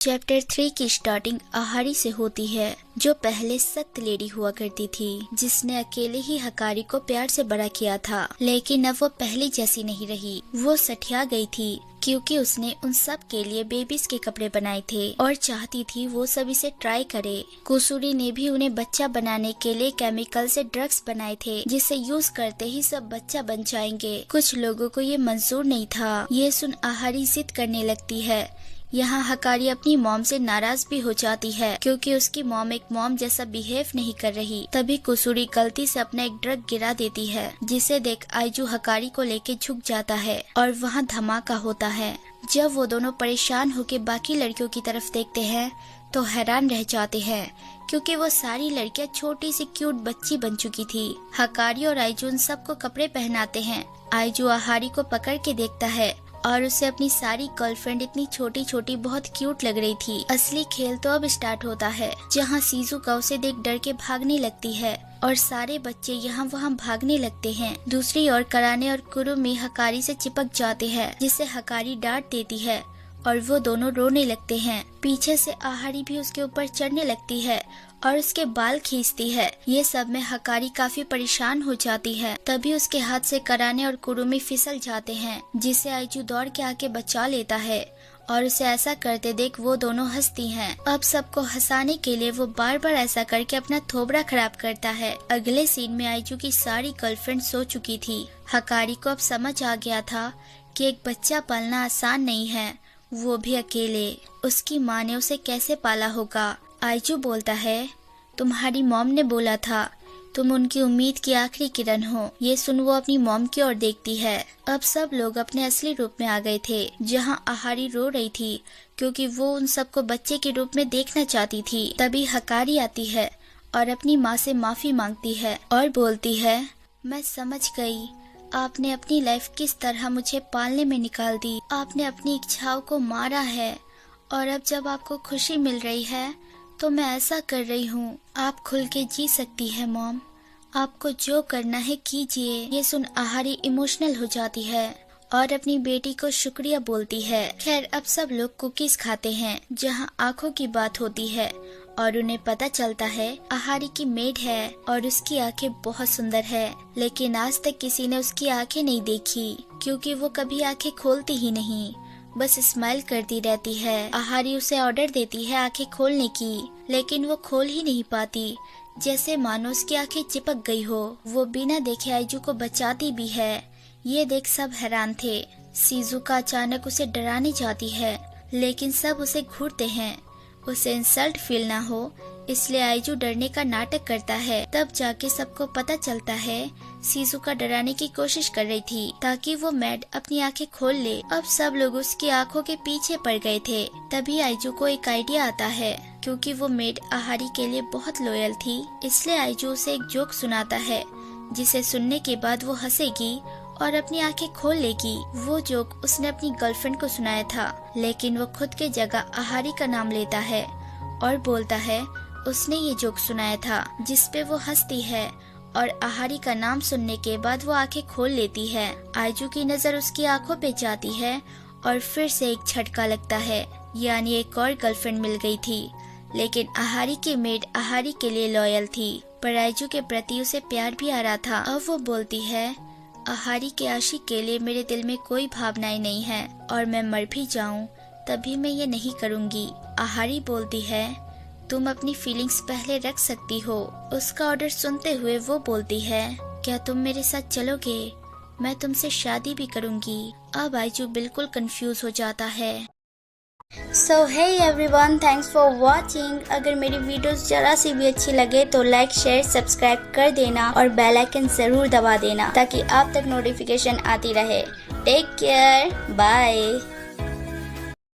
Chapter 3 की starting आहारी से होती है, जो पहले सख्त लेडी हुआ करती थी, जिसने अकेले ही हकारी को प्यार से बड़ा किया था। लेकिन अब वो पहले जैसी नहीं रही। वो सठिया गई थी क्योंकि उसने उन सब के लिए बेबीज के कपड़े बनाए थे और चाहती थी वो सब इसे ट्राई करे। कुसूरी ने भी उन्हें बच्चा बनाने के लिए केमिकल से ड्रग्स बनाए थे, जिसे यूज करते ही सब बच्चा बन जाएंगे। कुछ लोगों को ये मंजूर नहीं था। ये सुन आहारी जिद करने लगती है। यहाँ हकारी अपनी मॉम से नाराज भी हो जाती है क्योंकि उसकी मॉम एक मॉम जैसा बिहेव नहीं कर रही। तभी कुसूरी गलती से अपना एक ड्रग गिरा देती है, जिसे देख आइजू हकारी को लेके झुक जाता है और वहाँ धमाका होता है। जब वो दोनों परेशान होकर बाकी लड़कियों की तरफ देखते हैं तो हैरान रह जाते हैं क्योंकि वो सारी लड़कियां छोटी सी क्यूट बच्ची बन चुकी थी। हकारी और आइजू उन सबको कपड़े पहनाते हैं। आइजू आहारी को पकड़ के देखता है और उसे अपनी सारी गर्लफ्रेंड इतनी छोटी छोटी बहुत क्यूट लग रही थी। असली खेल तो अब स्टार्ट होता है, जहाँ शिजुका उसे देख डर के भागने लगती है और सारे बच्चे यहाँ वहाँ भागने लगते हैं। दूसरी ओर कराने और कुरुमी हकारी से चिपक जाते हैं, जिसे हकारी डांट देती है और वो दोनों रोने लगते हैं। पीछे से आहारी भी उसके ऊपर चढ़ने लगती है और उसके बाल खींचती है। ये सब में हकारी काफी परेशान हो जाती है। तभी उसके हाथ से कराने और कुरुमी फिसल जाते हैं, जिसे आइजू दौड़ के आके बचा लेता है और उसे ऐसा करते देख वो दोनों हंसती हैं। अब सबको हंसाने के लिए वो बार बार ऐसा करके अपना थोबड़ा खराब करता है। अगले सीन में आइजू की सारी गर्लफ्रेंड सो चुकी थी। हकारी को अब समझ आ गया था कि एक बच्चा पालना आसान नहीं है, वो भी अकेले। उसकी माँ ने उसे कैसे पाला होगा। आइजू बोलता है, तुम्हारी मॉम ने बोला था तुम उनकी उम्मीद की आखिरी किरण हो। ये सुन वो अपनी मॉम की ओर देखती है। अब सब लोग अपने असली रूप में आ गए थे, जहाँ आहारी रो रही थी क्योंकि वो उन सबको बच्चे के रूप में देखना चाहती थी। तभी हकारी आती है और अपनी माँ से माफी मांगती है और बोलती है, मैं समझ गई आपने अपनी लाइफ किस तरह मुझे पालने में निकाल दी। आपने अपनी इच्छाओं को मारा है और अब जब आपको खुशी मिल रही है तो मैं ऐसा कर रही हूँ। आप खुल के जी सकती है मॉम, आपको जो करना है कीजिए। ये सुन आहारी इमोशनल हो जाती है और अपनी बेटी को शुक्रिया बोलती है। खैर अब सब लोग कुकीज खाते हैं, जहाँ आँखों की बात होती है और उन्हें पता चलता है आहारी की मेड है और उसकी आंखें बहुत सुंदर है। लेकिन आज तक किसी ने उसकी आंखें नहीं देखी क्योंकि वो कभी आंखें खोलती ही नहीं, बस स्माइल करती रहती है। आहारी उसे ऑर्डर देती है आंखें खोलने की, लेकिन वो खोल ही नहीं पाती, जैसे मानो उसकी आंखें चिपक गई हो। वो बिना देखे आइजू को बचाती भी है। ये देख सब हैरान थे। शिजुका अचानक उसे डराने जाती है, लेकिन सब उसे घूरते हैं। उसे इंसल्ट फील ना हो इसलिए आइजू डरने का नाटक करता है। तब जाके सबको पता चलता है शिजुका डराने की कोशिश कर रही थी ताकि वो मैड अपनी आंखें खोल ले। अब सब लोग उसकी आंखों के पीछे पड़ गए थे। तभी आइजू को एक आइडिया आता है। क्योंकि वो मेड आहारी के लिए बहुत लॉयल थी, इसलिए आइजू उसे एक जोक सुनाता है, जिसे सुनने के बाद वो हंसेगी और अपनी आंखें खोल लेगी। वो जोक उसने अपनी गर्लफ्रेंड को सुनाया था, लेकिन वो खुद के जगह आहारी का नाम लेता है और बोलता है उसने ये जोक सुनाया था, जिसपे वो हंसती है और आहारी का नाम सुनने के बाद वो आंखें खोल लेती है। आइजू की नजर उसकी आंखों पे जाती है और फिर से एक झटका लगता है, यानी एक और गर्लफ्रेंड मिल गई थी। लेकिन आहारी की मेड आहारी के लिए लॉयल थी, पर आइजू के प्रति उसे प्यार भी आ रहा था। अब वो बोलती है, आहारी के आशिक के लिए मेरे दिल में कोई भावनाएं नहीं है और मैं मर भी जाऊं तभी मैं ये नहीं करूंगी। आहारी बोलती है, तुम अपनी फीलिंग्स पहले रख सकती हो। उसका ऑर्डर सुनते हुए वो बोलती है, क्या तुम मेरे साथ चलोगे? मैं तुमसे शादी भी करूंगी। अब आइजू बिल्कुल कंफ्यूज हो जाता है। So hey everyone, thanks for watching. अगर मेरी वीडियोस जरा सी भी अच्छी लगे तो लाइक शेयर सब्सक्राइब कर देना और बेल आइकन जरूर दबा देना ताकि आप तक नोटिफिकेशन आती रहे। Take care, bye.